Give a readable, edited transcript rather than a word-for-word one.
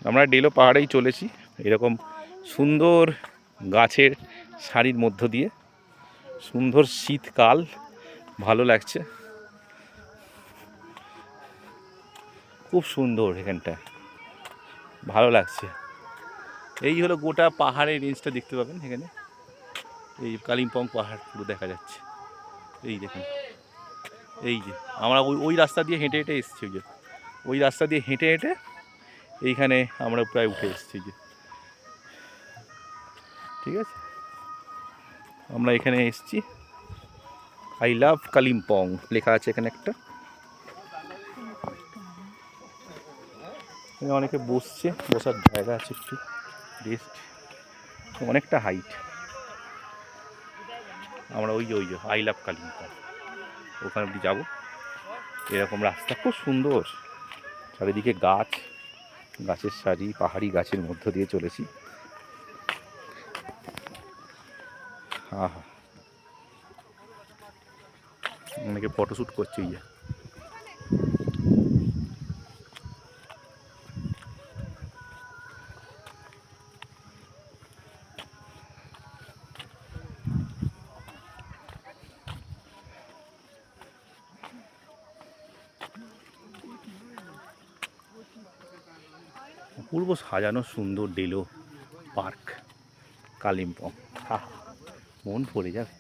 আমরা ডেলো পাহাড়েই চলেছি, এরকম সুন্দর গাছের সারির মধ্য দিয়ে। সুন্দর শীতকাল, ভালো লাগছে, খুব সুন্দর এখানটা, ভালো লাগছে। এই হলো গোটা পাহাড়ের রেঞ্জটা দেখতে পাবেন এখানে। এই কালিম্পং পাহাড় পুরো দেখা যাচ্ছে। এই দেখুন, এই যে আমরা ওই রাস্তা দিয়ে হেঁটে হেঁটে এসেছি, ওই যে ওই রাস্তা দিয়ে হেঁটে হেঁটে এইখানে আমরা প্রায় উঠে এসেছি। যে ঠিক আছে, আমরা এখানে এসেছি। আই লাভ কালিম্পং লেখা আছে এখানে একটা। অনেকে বসছে, বসার জায়গা আছে, একটু রেস্ট, অনেকটা হাইট। আমরা ওই যে আই লাভ কালিম্পং ওখানে অব্দি যাবো। এরকম রাস্তা খুব সুন্দর, চারিদিকে গাছ, গাছের সারি, পাহাড়ি গাছের মধ্য দিয়ে চলেছি। হ্যাঁ হ্যাঁ, অনেকে ফটোশ্যুট করছে। এই যে পূর্ব সাজানো সুন্দর ডেলো পার্ক কালিম্পং, মন ভরে যাবে।